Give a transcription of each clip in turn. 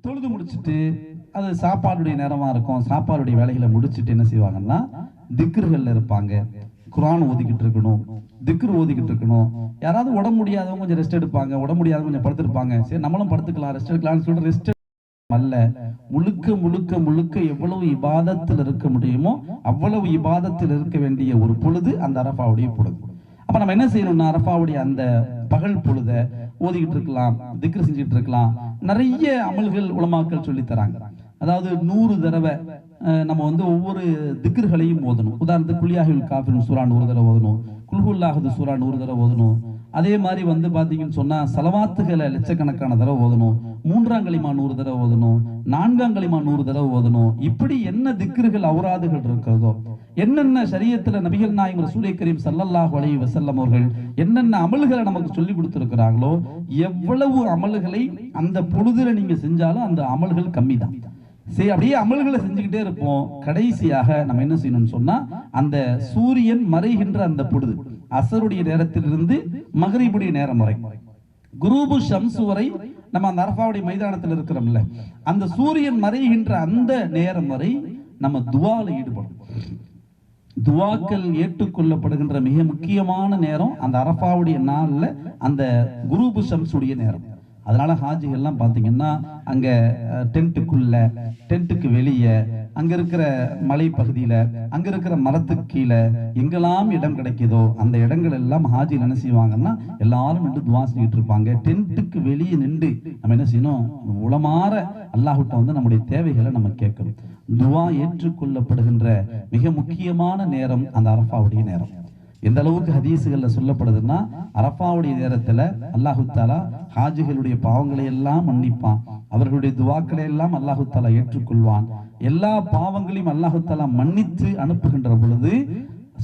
தொழுது முடிச்சுட்டு அது சாப்பாடுடைய நேரமா இருக்கும். சாப்பாடுடைய வேலைகளை முடிச்சுட்டு என்ன செய்வாங்கன்னா திக்ருகள்ல இருப்பாங்க. குர்ஆன் ஓதிக்கிட்டு இருக்கணும், திக்ரு ஓதிக்கிட்டு இருக்கணும். யாராவது உடம்பு முடியாதவங்க கொஞ்சம் ரெஸ்ட் எடுப்பாங்க, உடம்பு முடியாதவங்க கொஞ்சம் படுத்திருப்பாங்க. சரி நம்மளும் படுத்துக்கலாம், ரெஸ்ட் எடுக்கலாம்னு சொல்லிட்டு ரெஸ்ட் அல்ல, முழுக்க முழுக்க முழுக்க எவ்வளவு இபாதத்தில் இருக்க முடியுமோ அவ்வளவு இபாதத்தில் இருக்க வேண்டிய ஒரு பொழுது அந்த அரஃபாவுடைய பொழுது. அப்ப நம்ம என்ன செய்யணும்னா அரஃபாவுடைய அந்த பகல் பொழுத ஓதிக்கிட்டு இருக்கலாம், திக்ரு செஞ்சுட்டு இருக்கலாம். நிறைய அமல்கள் உலமாக்கள் சொல்லி தராங்க. அதாவது 100 தடவை நம்ம வந்து ஒவ்வொரு திக்ருகளையும் ஓதணும். உதாரணத்துக்கு குல்யாஹுல் காஃபிரூன் சூரா 100 தடவை ஓதணும், குல்ஹுல்லாஹது சூரா 100 தடவை ஓதணும். அதே மாதிரி வந்து பாத்தீங்கன்னு சொன்னா சலவாத்துகளை லட்சக்கணக்கான தடவை ஓதணும், 3ஆம் கலிமா 100 தடவை ஓதணும், 4ஆம் கலிமா 100 தடவை ஓதணும். இப்படி என்ன திக்ருகள் அவுராதுகள் இருக்கிறதோ, என்னென்ன ஷரியத்துல நபிகள் நாயகம் ரசூலே கரீம் ஸல்லல்லாஹு அலைஹி வஸல்லம் அவர்கள் என்னென்ன அமல்களை நமக்கு சொல்லி கொடுத்திருக்கிறாங்களோ, எவ்வளவு அமல்களை அந்த பொழுதுல நீங்க செஞ்சாலும் அந்த அமல்கள் கம்மி தான். சரி, அப்படியே அமல்களை செஞ்சுக்கிட்டே இருப்போம். கடைசியாக நம்ம என்ன செய்யணும்னு சொன்னா அந்த சூரியன் மறைகின்ற அந்த பொழுது, அசருடைய நேரத்திலிருந்து மகரிபுடைய நேரம் வரை, குரூபு ஷம்ஸ் வரை நம்ம அந்த அரஃபாவுடைய மைதானத்தில் இருக்கிறோம்ல, அந்த சூரியன் மறைகின்ற அந்த நேரம் வரை நம்ம துவால ஈடுபடும். துவாக்கள் ஏற்றுக்கொள்ளப்படுகின்ற மிக முக்கியமான நேரம் அந்த அரஃபாவுடைய நாள்ல அந்த குரூபு ஷம்ஸுடைய நேரம். அதனால ஹாஜிகள்லாம் பார்த்தீங்கன்னா அங்க டென்ட்டுக்கு வெளியே, அங்க இருக்கிற மலை பகுதியில, அங்க இருக்கிற மரத்துக்கு கீழே எங்கெல்லாம் இடம் கிடைக்குதோ அந்த இடங்கள் எல்லாம் ஹாஜி என்ன செய்வாங்கன்னா எல்லாரும் நின்று துவா செஞ்சுட்டு இருப்பாங்க. டென்ட்டுக்கு வெளியே நின்று நம்ம என்ன செய்யணும், உளமாற அல்லாஹ்கிட்ட வந்து நம்முடைய தேவைகளை நம்ம கேட்கணும். துவா ஏற்றுக்கொள்ளப்படுகின்ற மிக முக்கியமான நேரம் அந்த அரஃபாவுடைய நேரம். எந்த அளவுக்கு ஹதீசுகள்ல சொல்லப்படுதுன்னா, அரஃபாவுடைய நேரத்துல அல்லாஹு தாலா ஹாஜிகளுடைய பாவங்களை எல்லாம் மன்னிப்பான், அவர்களுடைய துவாக்களை எல்லாம் அல்லாஹு தாலா ஏற்றுக்கொள்வான். எல்லா பாவங்களையும் அல்லாஹு தாலா மன்னித்து அனுப்புகின்ற பொழுது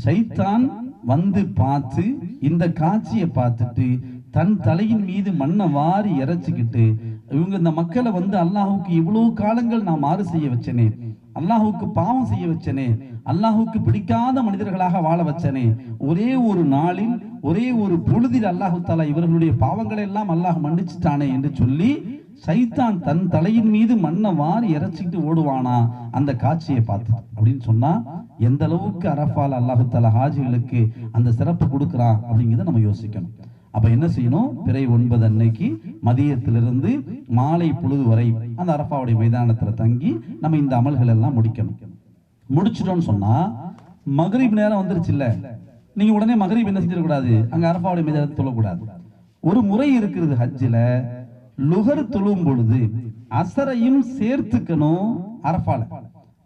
ஷைத்தான் வந்து பார்த்து இந்த காட்சியை பார்த்துட்டு தன் தலையின் மீது மண்ணை வாரி இறைச்சிக்கிட்டு, இவங்க இந்த மக்களை வந்து அல்லாஹுக்கு இவ்வளவு காலங்கள் நான் மாறு செய்ய வச்சனே, அல்லாஹுக்கு பாவம் செய்ய வச்சனே, அல்லாஹுக்கு பிடிக்காத மனிதர்களாக வாழ வச்சனே, ஒரே ஒரு நாளில் ஒரே ஒரு பொழுதில் அல்லாஹு தாலா இவர்களுடைய பாவங்களை எல்லாம் அல்லாஹ் மன்னிச்சுட்டானே என்று சொல்லி சைத்தான் தன் தலையின் மீது மண்ணை வாரி இறைச்சிட்டு ஓடுவானா அந்த காட்சியை பார்த்து. அப்படின்னு சொன்னா எந்த அளவுக்கு அரஃபால அல்லாஹு தாலா ஹாஜிகளுக்கு அந்த சிறப்பு கொடுக்குறான் அப்படிங்கிறத நம்ம யோசிக்கணும். அப்ப என்ன செய்யணும், பிறை 9 அன்னைக்கு மதியத்திலிருந்து மாலை பொழுது வரை அந்த அரஃபாவுடைய மைதானத்துல தங்கி நம்ம இந்த அமல்கள் எல்லாம் முடிக்கணும். முடிச்சிட்டோம்னு சொன்னா மகரிப் நேரம் வந்துருச்சு இல்ல, நீங்க உடனே மகரிப் என்ன செஞ்சிடக்கூடாது, அங்க அரஃபாவுடைய மைதானத்தை தொழக்கூடாது. ஒரு முறை இருக்கிறது ஹஜ்ஜில, லுகர் தொழும் பொழுது அசரையும் சேர்த்துக்கணும் அரஃபால.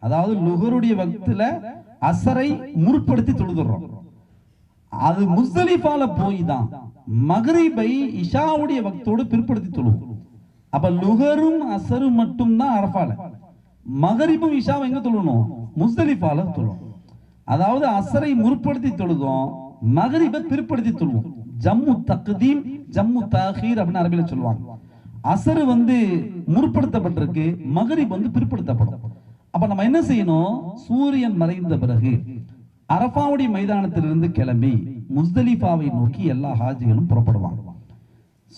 அதாவது லுகருடைய வக்துல அசரை முற்படுத்தி தொழுதுறோம், அது முஸ்தலிஃபால போய் தான் மகரிபை இஷாவுடைய வக்தோடு பிற்படுத்தி தொழுவோம். அப்ப லுகரும் அசரும் மட்டும் தான் அரஃபால, மகரிபும் இஷாவை எங்க தொழணும், முஸ்தலிஃபால தொழுவோம். அதாவது அசரை முற்படுத்தி தொழுதோம், மகரிபை பிற்படுத்தி தொழுவோம். ஜம்மு தக்தீம் ஜம்மு தஅkhir அப்படின்னு அரபியில சொல்லுவாங்க. அசர் வந்து முற்படுத்தப்பட்டிருக்கு, மகரிப் வந்து பிற்படுத்தப்படும். அப்ப நம்ம என்ன செய்யணும், சூரியன் மறைந்த பிறகு அரஃபாவுடைய மைதானத்திலிருந்து கிளம்பி முஸ்தலிஃபாவை நோக்கி எல்லா ஹாஜிகளும் புறப்படுவாங்க.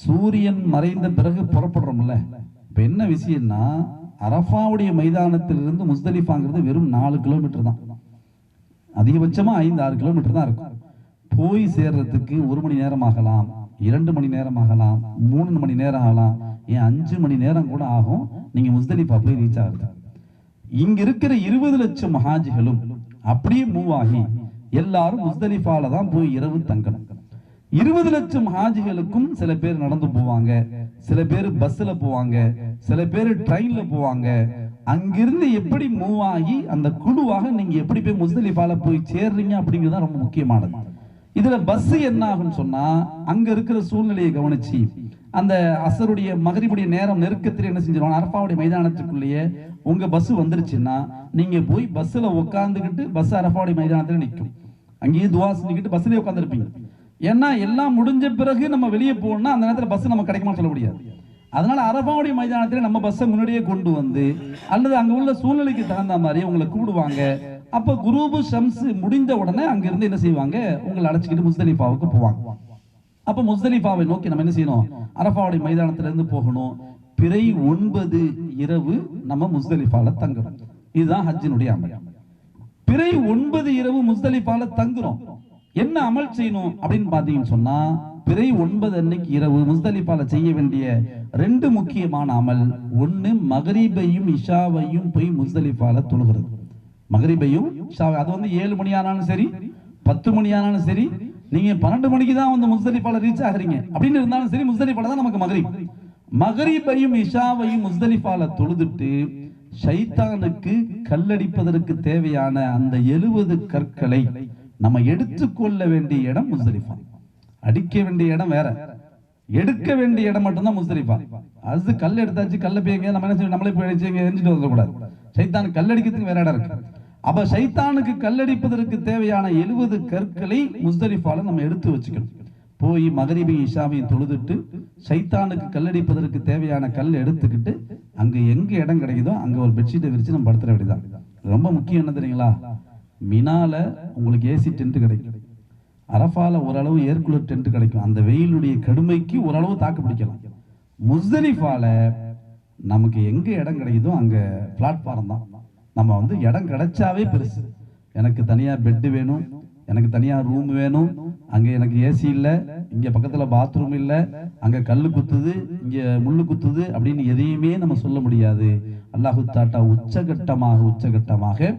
சூரியன் மறைந்த பிறகு புறப்படுறோம்ல, இப்ப என்ன விஷயம்னா அரஃபாவுடைய மைதானத்திலிருந்து முஸ்தலிஃபாங்கிறது வெறும் 4 கிலோமீட்டர் தான், அதிகபட்சமா 5-6 கிலோமீட்டர் தான் இருக்கும். போய் சேர்றதுக்கு 1 மணி நேரம் ஆகலாம், 2 மணி நேரம் ஆகலாம், 3 மணி நேரம் ஆகலாம், ஏன் 5 மணி நேரம் கூட ஆகும் நீங்க முஸ்தலிஃபா போய் ரீச் ஆகுது. இங்க இருக்கிற 20 லட்சம் ஹாஜிகளும் அப்படியே மூவ் ஆகி எல்லாரும் முஸ்தலிஃபால தான் போய் இரவு தங்கணும். 20 லட்சம் ஹாஜிகளுக்கும் சில பேர் நடந்து போவாங்க, சில பேர் பஸ்ல போவாங்க, சில பேர் ட்ரெயின்ல போவாங்க. அங்கிருந்து எப்படி மூவ் ஆகி அந்த குழுவாக நீங்க எப்படி போய் முஸ்தலிஃபால போய் சேர்றீங்க அப்படிங்கிறது ரொம்ப முக்கியமானது. இதுல பஸ் என்ன ஆகும்னு சொன்னா அங்க இருக்கிற சூழ்நிலையை கவனிச்சு அந்த அசருடைய மகரிபுடைய நேரம் நெருக்கத்தில் என்ன செஞ்சிருவாங்க, அரஃபாவுடைய மைதானத்துக்குள்ளேயே உங்க பஸ் வந்துருச்சுன்னா நீங்க போய் பஸ்ல உட்காந்துக்கிட்டு பஸ் அரஃபாவுடைய மைதானத்துல நிற்கும், அங்கேயே துவா செஞ்சுக்கிட்டு பஸ்லயே உட்காந்துருப்பீங்க. ஏன்னா எல்லாம் முடிஞ்ச பிறகு நம்ம வெளியே போகணும்னா அந்த நேரத்தில் பஸ் நம்ம கிடைக்குமான்னு சொல்ல முடியாது. அதனால அரஃபாவுடைய மைதானத்தில் நம்ம பஸ்ஸை முன்னாடியே கொண்டு வந்து அல்லது அங்க உள்ள சூழ்நிலைக்கு தகுந்த மாதிரி உங்களை கூடுவாங்க. அப்ப குரூபு ஷம்ஸ் முடிந்த உடனே அங்கிருந்து என்ன செய்வாங்க, உங்களை அழைச்சிக்கிட்டு முஸ்தலிஃபாவுக்கு போவாங்க. அப்ப முஸ்தலிஃபாவை நோக்கி நம்ம என்ன செய்யணும், அரஃபாவுடைய மைதானத்துல இருந்து போகணும். பிறை 9 இரவு நம்ம முஸ்தலிஃபால தங்குறோம். இதுதான் ஹஜ்ஜினுடைய அமல். பிறை 9 இரவு முஸ்தலிஃபால தங்குறோம். என்ன அமல் செய்யணும் அப்படின்னு பாத்தீங்கன்னு சொன்னா, பிறை 9 அன்னைக்கு இரவு முஸ்தலிஃபால செய்ய வேண்டிய 2 முக்கியமான அமல். ஒன்னு மகரிபையும் இஷாவையும் போய் முஸ்தலிஃபால தொழுகிறது. மகரிபையும் இஷாவை, அது வந்து 7 மணி ஆனாலும் சரி 10 மணி ஆனாலும் சரி, நீங்க 12 மணிக்கு தான் வந்து முஸ்தலிஃபால ரீச் ஆகுறீங்க அப்படின்னு இருந்தாலும் சரி, முஸ்தலிஃபால தான் நமக்கு மகரிப். மகரிபையும் இஷாவையும் முஸ்தலிஃபால தொழுதுட்டு ஷைத்தானுக்கு கல்லடிப்பதற்கு தேவையான அந்த 70 கற்களை நம்ம எடுத்துக்கொள்ள வேண்டிய இடம் முஸ்தலிஃபா. அடிக்க வேண்டிய இடம் வேற, எடுக்க வேண்டிய இடம் மட்டும்தான் முஸ்தலிஃபா. அது கல் எடுத்தாச்சு, கல்ல போய் நம்ம என்ன செய்யணும், நம்மளே போய் எரிஞ்சிட்டு வந்துடக்கூடாது. ஷைத்தான் கல்லடிக்கிறதுக்கு வேற இடம் இருக்கு. அப்ப ஷைத்தானுக்கு கல்லடிப்பதற்கு தேவையான 70 கற்களை முஸ்தலிஃபால நம்ம எடுத்து வச்சுக்கணும். போய் மகரிபை இஷாவையும் தொழுதுட்டு ஷைத்தானுக்கு கல்லடிப்பதற்கு தேவையான கல் எடுத்துக்கிட்டு அங்க எங்க இடம் கிடைக்குதோ அங்க ஒரு பெட்ஷீட்டை விரிச்சு நம்ம படுத்துற வேண்டியதான். ரொம்ப முக்கியம் என்ன தெரியுங்களா, மினால உங்களுக்கு ஏசி டென்ட் கிடைக்கும், அரஃபால ஓரளவு ஏர்குலர் டென்ட் கிடைக்கும். அந்த வெயிலுடைய கடுமைக்கு ஓரளவு தாக்கு பிடிக்கலாம். முஸ்தலிஃபால நமக்கு எங்க இடம் கிடைக்குதோ அங்க பிளாட்ஃபார்ம் தான். நம்ம வந்து இடம் கிடைச்சாவே பெருசு. எனக்கு தனியா பெட் வேணும், எனக்கு தனியா ரூம் வேணும், அங்க எனக்கு ஏசி இல்ல, இங்க பக்கத்துல பாத்ரூம் இல்ல, அங்க கல்லு குத்துது, இங்க முள்ளு குத்துது அப்படின்னு எதையுமே நம்ம சொல்ல முடியாது. அல்லாஹு தாட்டா உச்சகட்டமாக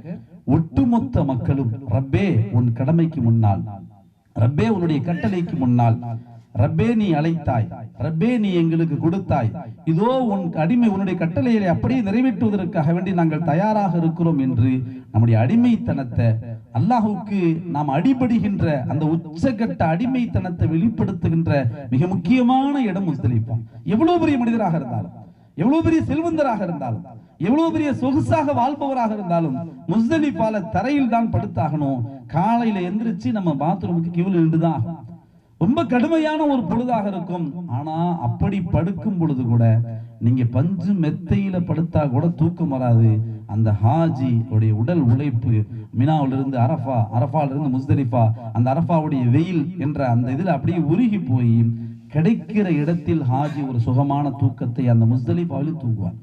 ஒட்டுமொத்த மக்களும் ரப்பே உன் கடமைக்கு முன்னால், ரப்பே உன்னுடைய கட்டளைக்கு முன்னால், ரப்பே நீ அழைத்தாய், ரப்பே நீ எங்களுக்கு கொடுத்தாய், இதோ உன் அடிமை உன்னுடைய கட்டளையை அப்படியே நிறைவேற்றுவதற்காக வேண்டி நாங்கள் தயாராக இருக்கிறோம் என்று நம்முடைய அடிமைத்தனத்தை, அல்லாஹுக்கு நாம் அடிபடுகின்ற அந்த உச்சகட்ட அடிமைத்தனத்தை வெளிப்படுத்துகின்ற மிக முக்கியமான இடம் முஸ்தலிஃபா. எவ்வளவு பெரிய மனிதராக இருந்தாலும், எவ்வளவு பெரிய செல்வந்தராக இருந்தாலும், எவ்வளவு பெரிய சொகுசாக வாழ்பவராக இருந்தாலும் முஸ்தலிஃபால தரையில் தான் படுத்தாகணும். காலையில எந்திரிச்சு நம்ம பாத்ரூமுக்கு கியூல நின்றுதான். ரொம்ப கடுமையான ஒரு பொழுதாக இருக்கும். ஆனா அப்படி படுக்கும் பொழுது கூட நீங்க பஞ்சு மெத்தையில படுத்தா கூட தூக்கம் வராது. அந்த ஹாஜி உடைய உடல் உழைப்பு, மினாவிலிருந்து அரஃபா, அரஃபாலிருந்து முஸ்தலிஃபா, அந்த அரஃபாவுடைய வெயில் என்ற அந்த இதுல அப்படியே உருகி போய் கிடைக்கிற இடத்தில் ஹாஜி ஒரு சுகமான தூக்கத்தை அந்த முஸ்தலிஃபாவிலும் தூங்குவார்.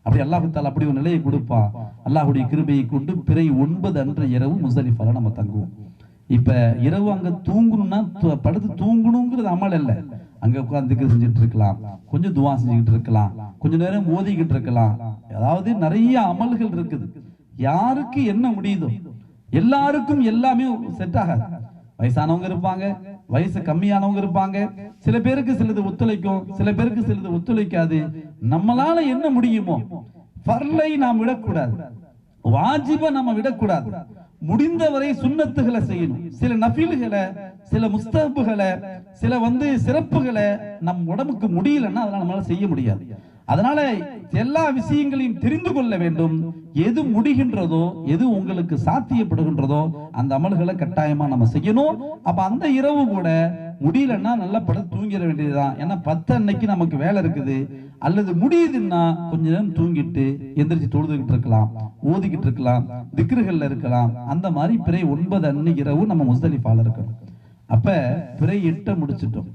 அப்படி அல்லாஹ் தஆலா அப்படி ஒரு நிலையை கொடுப்பா. அல்லாஹ்வுடைய கிருபையை கொண்டு பிறை 9 அன்று இரவு முஸ்தலிஃபால நம்ம தங்குவோம். இப்ப இரவு அங்க தூங்கணும்னா படுத்து தூங்கணுங்கிறது அமல் அல்ல. அங்க உட்கார்ந்து செஞ்சுட்டு இருக்கலாம், கொஞ்சம் துவா செஞ்சுக்கிட்டு இருக்கலாம், கொஞ்ச நேரம் ஓதிக்கிட்டு இருக்கலாம். அதாவது நிறைய அமல்கள் இருக்குது. யாருக்கு என்ன முடியுதோ, எல்லாருக்கும் எல்லாமே செட் ஆகாது. வயசானவங்க இருப்பாங்க, வயசு கம்மியானவங்க இருப்பாங்க, சில பேருக்கு சிலது ஒத்துழைக்கும், சில பேருக்கு சிலது ஒத்துழைக்காது. நம்மளால என்ன முடியுமோ ஃபர்லை நாம் விடக்கூடாது, வாஜிப நம்ம விடக்கூடாது. முடிந்தவரை சுன்னத்துகளை செய்யணும். சில நஃபில்களை, சில முஸ்தஹபுகளை, சில சிறப்புகளை நம் உடம்புக்கு முடியலன்னா அதெல்லாம் நம்மளால செய்ய முடியாது. அதனால எல்லா விஷயங்களையும் தெரிந்து கொள்ள வேண்டும். எது முடிகின்றதோ, எது உங்களுக்கு சாத்தியப்படுகின்றதோ அந்த அமல்களை கட்டாயமா நம்ம செய்யணும். அப்ப அந்த இரவு கூட முடியலன்னா நல்லா படுத்து தூங்கிட வேண்டியதுதான். ஏன்னா 10 அன்னைக்கு நமக்கு வேலை இருக்குது. அல்லது முடியுதுன்னா கொஞ்ச நேரம் தூங்கிட்டு எந்திரிச்சு தொழுதுகிட்டு இருக்கலாம், ஓதிக்கிட்டு இருக்கலாம், திக்ருகள்ல இருக்கலாம். அந்த மாதிரி பிறை 9 அன்னைக்கு இரவு நம்ம முஸ்தலிஃபால இருக்கணும். அப்ப பிறை 8 முடிச்சிட்டோம்,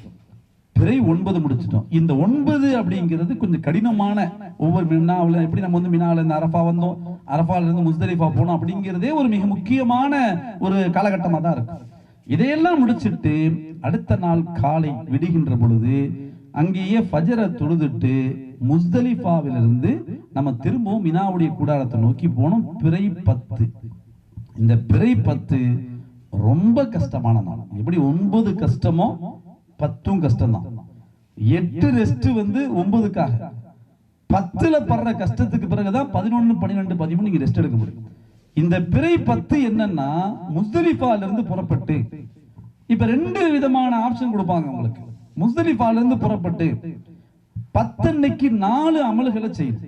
பிறை 9 முடிச்சிட்டோம். இந்த 9 அப்படிங்கிறது கொஞ்சம் கடினமான, ஒவ்வொரு மினாவில் எப்படி நம்ம மினாவில் இருந்து அரஃபா வந்தோம், அரஃபால இருந்து முஸ்தலிஃபா போனோம் அப்படிங்கிறதே ஒரு மிக முக்கியமான ஒரு காலகட்டமா தான் இருக்கு. இதையெல்லாம் முடிச்சிட்டு அடுத்த நாள் காலை விடுகின்ற பொழுது அங்கேயே ஃபஜ்ரை தொழுதுட்டு முஸ்தலிஃபாவிலிருந்து நம்ம திரும்பவும் மினாவுடைய கூடாரத்தை நோக்கி போனோம். பிறை 10. இந்த பிறை 10 ரொம்ப கஷ்டமான நாள். எப்படி 9 கஷ்டமோ 10 கஷ்டம்தான். 8 ரெஸ்ட் 9க்காக, 10ல படுற கஷ்டத்துக்கு பிறகுதான் 11, 12, 13 நீங்க ரெஸ்ட் எடுக்க முடியும். இந்த பிறை 10 என்னன்னா முஸ்தலிஃபால இருந்து புறப்பட்டு, இப்ப 2 விதமான ஆப்ஷன் கொடுப்பாங்க உங்களுக்கு. முஸ்தலிஃபால இருந்து புறப்பட்டு 10 அன்னைக்கு 4 அமல்களை செய்யும்.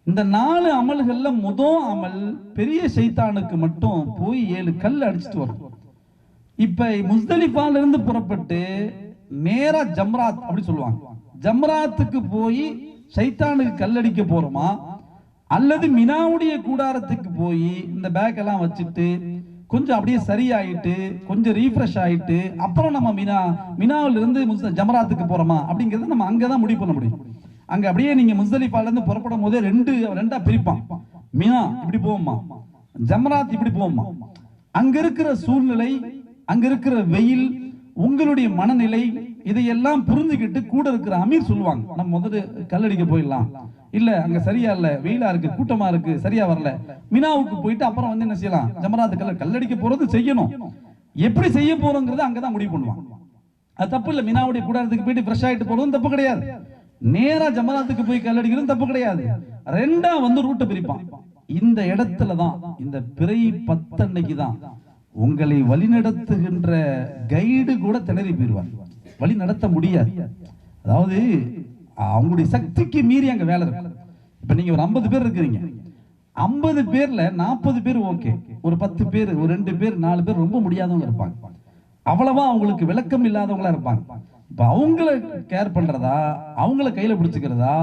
இந்த 4 அமல்கள்ல முதல் அமல் பெரிய ஷைத்தானுக்கு மட்டும் போய் 7 கல் அடிச்சுட்டு வரும். இப்ப முஸ்தலிஃபால இருந்து புறப்பட்டு நேரா ஜம்ராத் அப்படி சொல்லுவாங்க, ஜம்ராத்துக்கு போய் ஷைத்தானுக்கு கல்லடிக்க போறோமா, அல்லது மினாவுடைய கூடாரத்துக்கு போய் இந்த பேக் எல்லாம் வச்சுட்டு கொஞ்சம் அப்படியே சரியாயிட்டு கொஞ்சம் ரீஃப்ரெஷ் ஆயிட்டு அப்புறம் நம்ம மினாவில இருந்து ஜமராத்துக்கு போறோமா அப்படிங்கறத நம்ம அங்கதான் முடிவு பண்ண முடியும். அங்க அப்படியே நீங்க முஸ்தலிஃபால இருந்து புறப்படும் போதே ரெண்டா பிரிப்பான். மினா இப்படி போவோம்மா, ஜமராத் இப்படி போவோம்மா. அங்க இருக்கிற சூழ்நிலை, அங்க இருக்கிற வெயில், உங்களுடைய மனநிலை, இதையெல்லாம் புரிஞ்சுக்கிட்டு கூட இருக்கிற அமீர் சொல்லுவாங்க, நம்ம முதல்ல கல்லடிக்க போயிடலாம், இல்ல அங்க சரியா இல்ல, வெயிலா இருக்கு, கூட்டமா இருக்கு, சரியா வரல, மினாவுக்கு போயிட்டு அப்புறம் வந்து என்ன செய்யலாம், ஜமராத் கல்லடிக்க போறது செய்யணும். எப்படி செய்ய போறோங்கிறது அங்கதான் முடிவு பண்ணுவாங்க. அது தப்பு இல்ல. மினாவுடைய கூடாரத்துக்கு போயிட்டு ஃப்ரெஷ் ஆயிட்டு போறதும் தப்பு கிடையாது. நேரா ஜமராத்துக்கு போய் கல்லடிக்கிறதும் தப்பு கிடையாது. ரெண்டா வந்து ரூட்டை பிரிப்பான். இந்த இடத்துல தான், இந்த பிறை 10 அன்னைக்கு தான் உங்களை வழிநடத்துகின்ற கைடு கூட திணறி போயிடுவார். வழி நடத்த முடியாது. அதாவது அவங்களுடைய சக்திக்கு மீறி அங்க வேலை இருக்கு. இப்ப நீங்க ஒரு 50 பேர் இருக்கிறீங்க, 50 பேர்ல 40 பேர் ஓகே, ஒரு 10 பேர், ஒரு 2 பேர், 4 பேர் ரொம்ப முடியாதவங்க இருப்பாங்க. அவ்வளவா அவங்களுக்கு விளக்கம் இல்லாதவங்களா இருப்பாங்க. இப்ப அவங்கள கேர் பண்றதா, அவங்கள கையில பிடிச்சுக்கிறதா,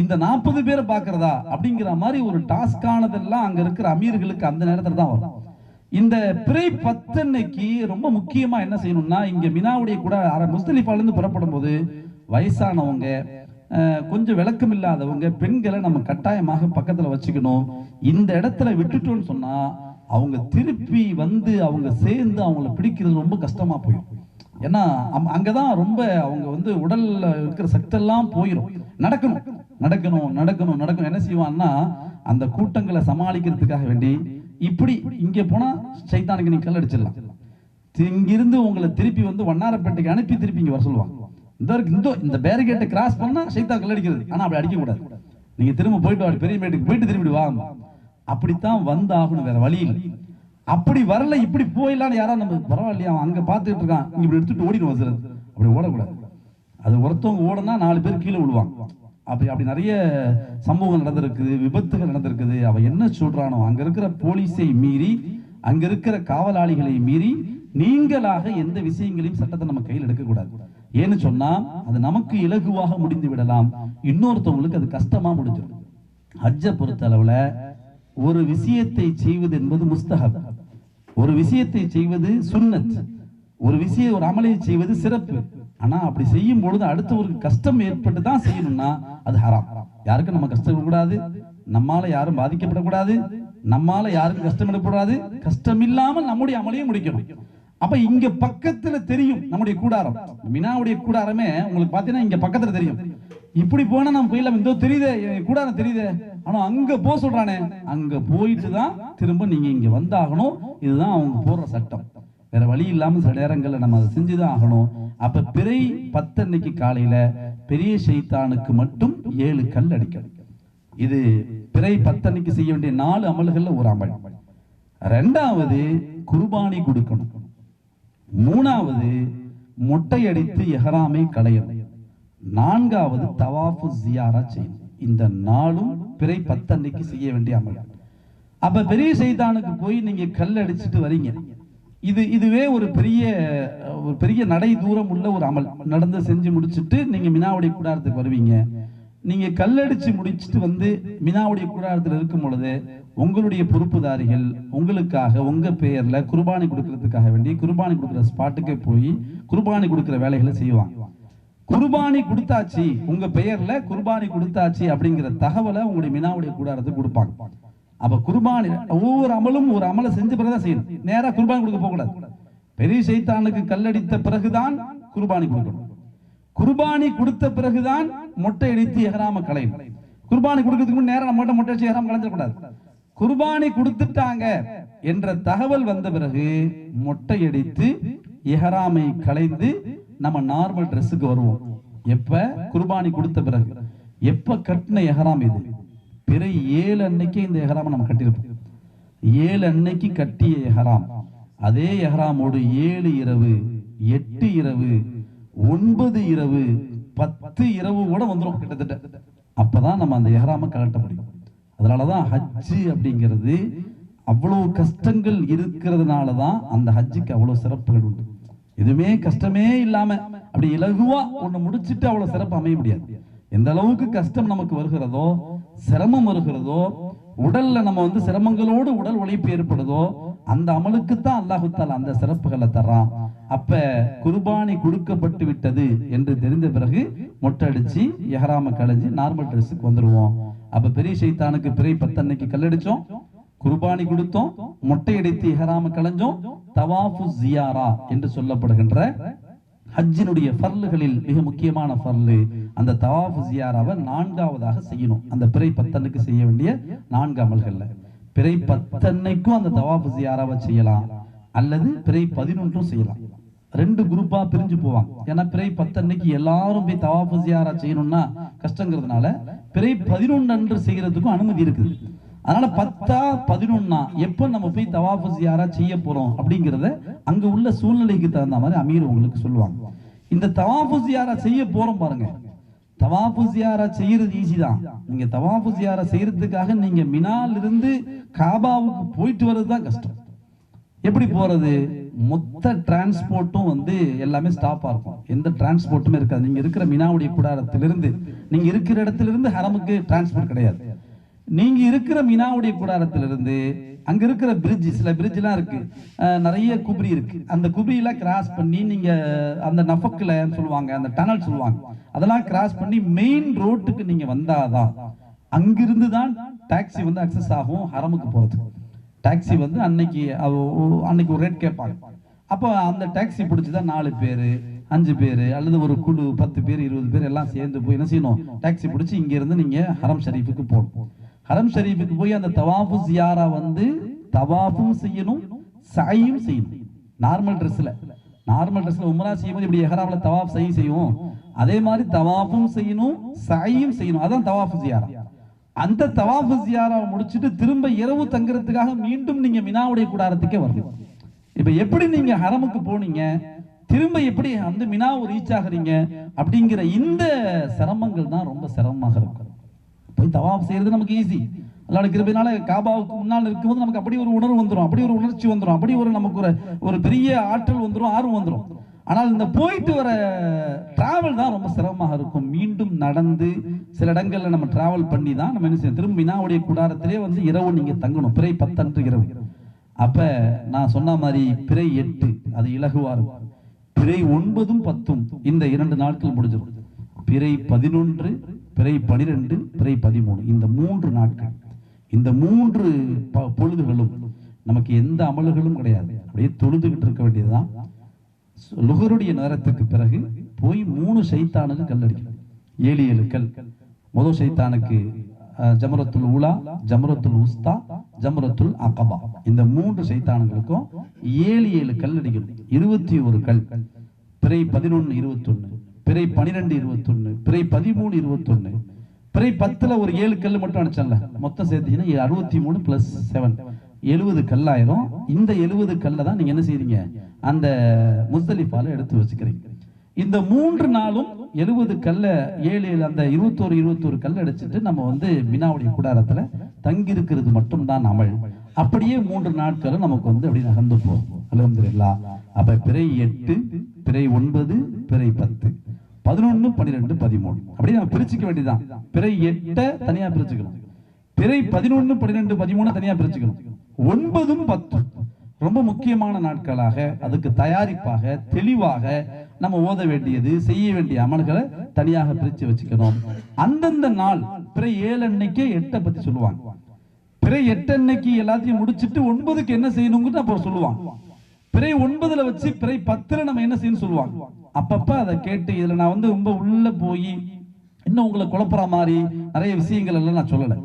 இந்த 40 பேரை பாக்குறதா அப்படிங்கிற மாதிரி ஒரு டாஸ்கானதெல்லாம் அங்க இருக்கிற அமீர்களுக்கு அந்த நேரத்துல தான் வரும். இந்த பிறை 10 அன்னைக்கு ரொம்ப முக்கியமா என்ன செய்யணும்னா, இங்க மினாவுடைய கூட முஸ்தலிஃபால இருந்து புறப்படும் போது வயசானவங்க, கொஞ்சம் விளக்கம் இல்லாதவங்க, பெண்களை நம்ம கட்டாயமாக பக்கத்துல வச்சுக்கணும். இந்த இடத்துல விட்டுட்டோம்னு சொன்னா அவங்க திருப்பி வந்து அவங்க சேர்ந்து அவங்கள பிடிக்கிறது ரொம்ப கஷ்டமா போயிடும். ஏன்னா அங்கதான் ரொம்ப அவங்க வந்து உடல்ல இருக்கிற சக்தெல்லாம் போயிடும். நடக்கணும் நடக்கணும் நடக்கணும் நடக்கணும். என்ன செய்வான்னா, அந்த கூட்டங்களை சமாளிக்கிறதுக்காக வேண்டி இப்படி இங்க போனா சைத்தானுக்கு நீ கல் அடிச்சிடலாம், இங்கிருந்து உங்களை திருப்பி வந்து வண்ணாரப்பேட்டைக்கு அனுப்பி திருப்பி இங்க வர சொல்லுவாங்க. இந்த பேரிகேட்டை கிராஸ் பண்ணா சைத்தான் கல் அடிக்கிறது. ஆனா அப்படி அடிக்க கூடாது. நீங்க திரும்ப போயிட்டு பெரிய மேட்டுக்கு போயிட்டு திரும்பி வாங்க. அப்படித்தான் வந்தாகணும், வேற வழி இல்லை. அப்படி வரல, இப்படி போயிடலாம் யாராவது நம்ம பரவாயில்லையா அங்க பாத்துட்டு இருக்கான், இப்படி எடுத்துட்டு ஓடிடுவோம் சார். அப்படி ஓடக்கூடாது. அது ஒருத்தவங்க ஓடனா 4 பேர் கீழே விழுவாங்க. அப்படி நிறைய சம்பவங்கள் நடந்திருக்குது, விபத்துகள் நடந்திருக்குது. அவ என்ன சொல்றானோ, அங்க இருக்கிற போலீஸை மீறி, அங்க இருக்கிற காவலாளிகளை மீறி நீங்களாக எந்த விஷயங்களையும் சட்டத்தை நம்ம கையில் எடுக்கக்கூடாது. ஏன்னு சொன்னா அது நமக்கு இலகுவாக முடிந்து விடலாம், இன்னொருத்தவங்களுக்கு அது கஷ்டமா முடிஞ்சிடும். ஹஜ்ஜை பொறுத்த அளவுல ஒரு விஷயத்தை செய்வது என்பது முஸ்தஹப், ஒரு விஷயத்தை செய்வது சுன்னத், ஒரு அமலை செய்வது சிறப்பு. ஆனா அப்படி செய்யும் பொழுது அடுத்த ஒரு கஷ்டம் ஏற்பட்டு தான் செய்யணும்னா அது ஹராம். யாருக்கும் நம்ம கஷ்டப்படக்கூடாது, நம்மால யாரும் பாதிக்கப்படக்கூடாது, நம்மால யாருக்கும் கஷ்டப்படக்கூடாது. கஷ்டம் இல்லாமல் நம்முடைய அமலையும் முடிக்கணும். அப்ப இங்க பக்கத்துல தெரியும் நம்முடைய கூடாரம், மினாவுடைய கூடாரமே உங்களுக்கு பாத்தீங்கன்னா இங்க பக்கத்துல தெரியும். இப்படி போனா நம்ம போயிடலாம், இந்த தெரியுதே கூடாரம் தெரியுதே, ஆனா அங்க போக சொல்றானே, அங்க போயிட்டு தான் திரும்ப நீங்க இங்க வந்தாகணும். இதுதான் அவங்க போடுற சட்டம். வேற வழி இல்லாம சில நேரங்கள்ல நம்ம அதை செஞ்சுதான் ஆகணும். அப்ப பிறை 10 அன்னைக்கு காலையில பெரிய ஷைத்தானுக்கு மட்டும் 7 கல் அடிக்கணும். இது பிறை 10 அன்னைக்கு செய்ய வேண்டிய 4 அமல்கள்ல ஒரு அமல். 2வது குர்பானி கொடுக்கணும். 3வது மொட்டை அடித்து எஹராமை களையணும். 4வது தவாஃபு ஜியாரா செய்யணும். இந்த 4ம் பிறை 10 அன்னைக்கு செய்ய வேண்டிய அமல். அப்ப பெரிய ஷைத்தானுக்கு போய் நீங்க கல் அடிச்சுட்டு வரீங்க, இதுவே ஒரு பெரிய நடை தூரம் உள்ள ஒரு அமல். நடந்து செஞ்சு முடிச்சுட்டு நீங்க மினாவுடைய கூடாரத்துக்கு வருவீங்க. நீங்க கல்லடிச்சு முடிச்சுட்டு வந்து மினாவுடைய கூடாரத்தில் இருக்கும் பொழுது உங்களுடைய பொறுப்புதாரிகள் உங்களுக்காக உங்க பெயர்ல குர்பானி கொடுக்கறதுக்காக வேண்டி குர்பானி கொடுக்குற ஸ்பாட்டுக்கே போய் குர்பானி கொடுக்குற வேலைகளை செய்வாங்க. குர்பானி கொடுத்தாச்சு, உங்க பெயர்ல குர்பானி கொடுத்தாச்சு அப்படிங்கிற தகவலை உங்களுடைய மினாவுடைய கூடாரத்துக்கு கொடுப்பாங்க. அப்ப குர்பானி ஒவ்வொரு அமலும் ஒரு அமலை செஞ்ச பிறகுதான் செய்யணும். நேரா குர்பானி கொடுக்க போக கூடாது. பெரிய ஷைத்தானுக்கு கல்லடித்த பிறகுதான் குர்பானி கொடுக்கணும். குர்பானி கொடுத்த பிறகுதான் மொட்டை அடித்து எஹராம களையணும். குர்பானி கொடுக்கிறதுக்கு முன்னாடி நேரா மொட்டை அடிச்சு எஹராம் களைஞ்சிடக்கூடாது. குர்பானி கொடுத்துட்டாங்க என்ற தகவல் வந்த பிறகு மொட்டை அடித்து எஹராமை களைந்து நம்ம நார்மல் ட்ரெஸ்ஸுக்கு வருவோம். எப்ப குர்பானி கொடுத்த பிறகு. எப்ப கட்டின எஹராம் இது? பிறை 7 அன்னைக்கு இந்த எஹராம நம்ம கட்டியிருப்போம். 7 அன்னைக்கு கட்டிய எஹராம், அதே எஹராமோடு 7 இரவு 8 இரவு 9 இரவு 10 இரவு கூட வந்துடும் கிட்டத்தட்ட. அப்பதான் நம்ம அந்த எஹராம கலட்ட முடியும். அதனாலதான் ஹஜ்ஜு அப்படிங்கிறது அவ்வளவு கஷ்டங்கள் இருக்கிறதுனாலதான் அந்த ஹஜ்ஜுக்கு அவ்வளவு சிறப்புகள் உண்டு. எதுவுமே கஷ்டமே இல்லாம அப்படி இலகுவா ஒண்ணு முடிச்சுட்டு அவ்வளவு சிறப்பு அமைய முடியாது. எந்த அளவுக்கு கஷ்டம் நமக்கு வருகிறதோ, சிரமம் வருகிறதோ, உடல்ல நம்ம சிரமங்களோடு உடல் உழைப்பு ஏற்படுதோ, அந்த அமலுக்கு தான் அல்லாஹு தாலா அந்த சிறப்புகளை தர்றான். அப்ப குர்பானி கொடுக்கப்பட்டு விட்டது என்று தெரிந்த பிறகு மொட்டை அடிச்சு எஹராம களைஞ்சு நார்மல் ட்ரெஸ்ஸுக்கு வந்துருவோம். அப்ப பெரிய ஷைத்தானுக்கு பிறை 10 அன்னைக்கு கல்லடிச்சோம், குர்பானி கொடுத்தோம், மொட்டை அடித்து எஹராம களைஞ்சோம். தவாஃபு ஜியாரா என்று சொல்லப்படுகின்ற ஹஜ்ஜினுடைய ஃபர்லுகளில் மிக முக்கியமான ஃபர்லு அந்த தவாஃபு ஜியாராவை 4ஆவதாக செய்யணும். அந்த பிறை 10 அன்னைக்கு செய்ய வேண்டிய 4 அமல்கள்ல பிறை 10 அன்னைக்கும் அந்த தவாஃபு ஜியாராவை செய்யலாம், அல்லது பிறை 11 செய்யலாம். 2 குரூப்பா பிரிஞ்சு போவாங்க. ஏன்னா பிறை 10 அன்னைக்கு எல்லாரும் போய் தவாஃபு ஜியாரா செய்யணும்னா கஷ்டங்கிறதுனால பிறை 11 அன்று செய்யறதுக்கும் அனுமதி இருக்குது. அதனால 10 11 எப்ப நம்ம போய் தவாஃபு ஜியாரா செய்ய போறோம் அப்படிங்கறத அங்க உள்ள சூழ்நிலைக்கு தகுந்த மாதிரி அமீர் உங்களுக்கு சொல்லுவாங்க. இந்த தவாஃபு ஜியாரா செய்ய போறோம் பாருங்க, தவாஃபு ஜியாரா செய்யறது ஈஸி தான். நீங்க தவாஃபு ஜியாரா செய்யறதுக்காக நீங்க மினால இருந்து காபாவுக்கு போயிட்டு வர்றதுதான் கஷ்டம். எப்படி போறது? மொத்த டிரான்ஸ்போர்ட்டும் வந்து எல்லாமே ஸ்டாப்பா இருக்கும், எந்த டிரான்ஸ்போர்ட்டுமே இருக்காது. நீங்க இருக்கிற மினாவுடைய கூடாரத்திலிருந்து நீங்க இருக்கிற இடத்திலிருந்து ஹரமுக்கு டிரான்ஸ்போர்ட் கிடையாது. நீங்க இருக்கிற மினாவுடைய கூடாரத்திலிருந்து அங்க இருக்கிற பிரிட்ஜ், சில பிரிட்ஜ் எல்லாம் இருக்கு, நிறைய குப்ரி இருக்கு, அந்த குப்ரியெல்லாம் கிராஸ் பண்ணி நீங்க அந்த நஃபக்ல சொல்லுவாங்க, அந்த டனல் சொல்லுவாங்க, அதெல்லாம் கிராஸ் பண்ணி மெயின் ரோட்டுக்கு நீங்க வந்தாதான் அங்கிருந்து தான் டாக்ஸி வந்து அக்சஸ் ஆகும் ஹரமுக்கு போறதுக்கு. டாக்ஸி வந்து அன்னைக்கு ஒரு ரேட் கேட்பாங்க. அப்போ அந்த டாக்ஸி பிடிச்சிதான் 4 பேர் 5 பேர் அல்லது ஒரு குழு 10 பேர் 20 பேர் எல்லாம் சேர்ந்து போய் என்ன செய்யணும், டாக்ஸி பிடிச்சி இங்க இருந்து நீங்க ஹரம் ஷரீஃபுக்கு போகணும். ஹரம் ஷரீஃபுக்கு போய் அந்த தவாஃபு ஜியாரா வந்து தவாஃபும் செய்யணும், சையும் செய்யணும். நார்மல் ட்ரெஸ்ல உம்ரா செய்யும்போது இப்படி எஹ்ராம்ல தவாஃப் செய்யும், அதே மாதிரி தவாஃபும் செய்யணும், சையும் செய்யணும். அதான் தவாஃபு ஜியாரா. அந்த தவாஃபு ஜியாராவை முடிச்சுட்டு திரும்ப இரவு தங்குறதுக்காக மீண்டும் நீங்க மினாவுடைய கூடாரத்துக்கே வரணும். இப்ப எப்படி நீங்க ஹரமுக்கு போனீங்க, திரும்ப எப்படி வந்து மினாவை ரீச் ஆகுறீங்க அப்படிங்கிற இந்த சிரமங்கள் தான் ரொம்ப சிரமமாக இருக்கும். போய் தவாஃப் செய்யறது நமக்கு ஈஸி, அல்லாஹ்வுடைய கிருபையினால காபாவுக்கு முன்னால் இருக்கும்போது நமக்கு அப்படி ஒரு உணர்வு வந்துடும், அப்படி ஒரு உணர்ச்சி வந்துடும், அப்படி ஒரு நமக்கு ஒரு பெரிய ஆற்றல் வந்துடும், ஆர்வம் வந்துடும். ஆனால் இந்த போயிட்டு வர டிராவல் தான் ரொம்ப சிரமமாக இருக்கும். மீண்டும் நடந்து சில இடங்கள்ல நம்ம டிராவல் பண்ணி தான் நம்ம என்ன செய்யணும், திரும்ப மினாவுடைய கூடாரத்திலே வந்து இரவு நீங்க தங்கணும், பிறை 10 அன்று இரவு. அப்ப நான் சொன்ன மாதிரி பிறை 8 அது இலகுவா இருக்கும், பிறை 9 10 இந்த 2 நாட்கள் முடிஞ்சிடும். பிறை 11 பிறை 12 பிறை 13 இந்த 3 நாட்கள், இந்த 3 பொழுதுகளும் நமக்கு எந்த அமல்களும் கிடையாது, அப்படியே தொழுதுகிட்டு இருக்க வேண்டியதுதான். லுஹருடைய நேரத்துக்கு பிறகு போய் 3 ஷைத்தானுக்கு கல் அடிக்கணும், 7 கல். முதல் ஷைத்தானுக்கு ஜமரத்துல் ஊலா, ஜமரத்துல் உஸ்தா, ஜமரத்துல் அகபா, இந்த 3 ஷைத்தானுங்களுக்கும் 7 கல் அடிக்கணும். 21 கல், பிறை 11 21, பிறை 12 21, பிறை 13 21, பிறை 10ல ஒரு 7 கல் மட்டும் அடிச்சல, மொத்தம் சேர்த்தீங்கன்னா 63 + 7 70 கல்லாயிரும். இந்த 70 கல்ல தான் நீங்க என்ன செய்றீங்க, அந்த முஸ்தலிஃபால எடுத்து வச்சுக்கிறீங்க. இந்த 3 நாளும் 70 கல்ல 7 அந்த 21 கல் அடிச்சுட்டு நம்ம வந்து மினாவுடைய கூடாரத்துல தங்கி இருக்கிறது மட்டும் தான் அமல். அப்படியே 3 நாட்களும் நமக்கு வந்து அப்படி நகர்ந்து போகும். அல்ஹம்துலில்லாஹ். அப்ப பிறை 8 பிறை 9 பிறை 10 11 12 13 அப்படி நம்ம பிரிச்சுக்க வேண்டியதுதான். பிறை 8 தனியா பிரிச்சுக்கணும், பிறை 11 12 13 தனியா பிரிச்சுக்கணும். 9 10 ரொம்ப முக்கியமான நாட்களாக அதுக்கு தயாரிப்பாக தெளிவாக நம்ம ஓத வேண்டியது செய்ய வேண்டிய அமல்களை தனியாக பிரிச்சு வச்சுக்கணும். அந்தந்த நாள் பிறை 7 அன்னைக்கே 8 பத்தி சொல்லுவாங்க. பிறை 8 அன்னைக்கு எல்லாத்தையும் முடிச்சுட்டு 9க்கு என்ன செய்யணும்னு அப்போ சொல்லுவாங்க. பிறை 9ல வச்சு பிறை 10ல நம்ம என்ன செய்யணும் சொல்லுவாங்க. அப்பப்ப அதை கேட்டு இதுல நான் வந்து ரொம்ப உள்ள போய் இன்னும் உங்களை குழப்புற மாதிரி நிறைய விஷயங்கள் எல்லாம் நான் சொல்லல.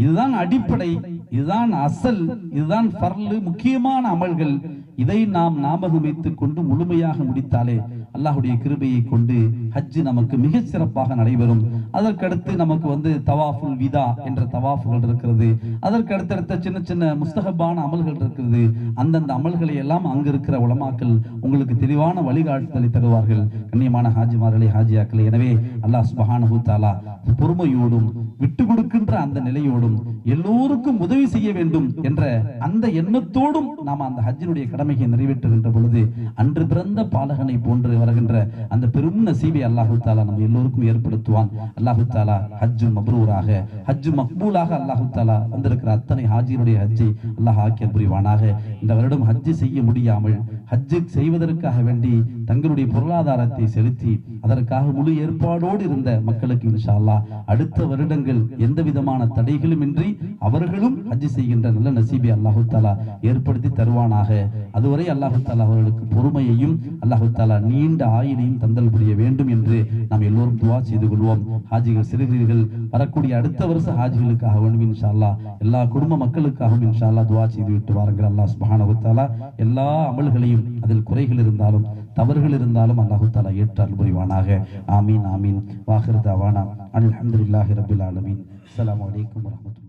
இதுதான் அடிப்படை, இதுதான் அசல், இதுதான் ஃபர்லு, முக்கியமான அமல்கள். இதை நாம் ஞாபகம் வைத்துக் கொண்டு முழுமையாக முடித்தாலே அல்லாஹ்வுடைய கிருபையை கொண்டு ஹஜ் நமக்கு மிக சிறப்பாக நடைபெறும். அதற்கடுத்து நமக்கு வந்து தவாஃபுல் விதா என்ற தவாஃபுகள் இருக்கிறது. அதற்கு அடுத்தடுத்த சின்ன சின்ன முஸ்தஹபான அமல்கள் இருக்கிறது. அந்தந்த அமல்களை எல்லாம் அங்கு இருக்கிற உலமாக்கள் உங்களுக்கு தெளிவான வழிகாட்டுதலை தருவார்கள். கண்ணியமான ஹாஜிமார்களே, ஹாஜியாக்களே, எனவே அல்லாஹ் சுப்ஹானஹு தஆலா பொறுமையோடும் விட்டு கொடுக்கின்ற அந்த நிலையோடும் எல்லோருக்கும் உதவி செய்ய வேண்டும் என்ற அந்த எண்ணத்தோடும் நாம் அந்த ஹஜ்ஜினுடைய கடமையை நிறைவேற்றுகின்ற பொழுது அன்று பிறந்த பாலகனை போன்று வருகின்ற அந்த பெரும் நசீபை அல்லாஹு தாலா நம்ம எல்லோருக்கும் ஏற்படுத்துவான். அல்லாஹு தாலா ஹஜ்ஜு மப்ரூராக ஹஜ்ஜு மக்பூலாக அல்லாஹு தாலா வந்திருக்கிற அத்தனை ஹாஜியுடைய ஹஜ்ஜை அல்லாஹ் ஆக்கிய புரிவானாக. இந்த வருடம் ஹஜ்ஜு செய்ய முடியாமல் ஹஜ்ஜு செய்வதற்காக வேண்டி தங்களுடைய பொருளாதாரத்தை செலுத்தி அதற்காக முழு ஏற்பாடோடு இருந்த மக்களுக்கு இன்ஷா அல்லாஹ் அடுத்த வருடங்கள் எந்த விதமான தடைகளும் இன்றி அவர்களும் ஹஜ்ஜு செய்கின்ற நல்ல நசீபை அல்லாஹு தாலா ஏற்படுத்தி தருவானாக. அதுவரை அல்லாஹு தாலா அவர்களுக்கு பொறுமையையும் அல்லாஹு தாலா நீண்ட ஆயுளையும் தந்தல் புரிய வேண்டும் என்று நாம் எல்லோரும் துவா செய்து கொள்வோம். ஹாஜிகள் சிறுகிறீர்கள் வரக்கூடிய அடுத்த வருஷ ஹாஜிகளுக்காக வேண்டும் இன்ஷா அல்லாஹ் எல்லா குடும்ப மக்களுக்காகவும் இன்ஷா அல்லாஹ் துவா செய்து விட்டு வாருங்கள். அல்லாஹ் சுப்ஹானஹு வ தஆலா எல்லா அமல்களையும் அதில் குறைகள் இருந்தாலும் தவறுகள் இருந்தாலும் அல்லாஹு தாலா ஏற்று அருள் புரிவானாக. ஆமீன் ஆமீன். வாஹிர் தவானா அல்ஹம்துலில்லாஹி ரப்பில் ஆலமீன். அஸ்ஸலாமு அலைக்கும் வரஹ்மத்துல்லாஹி.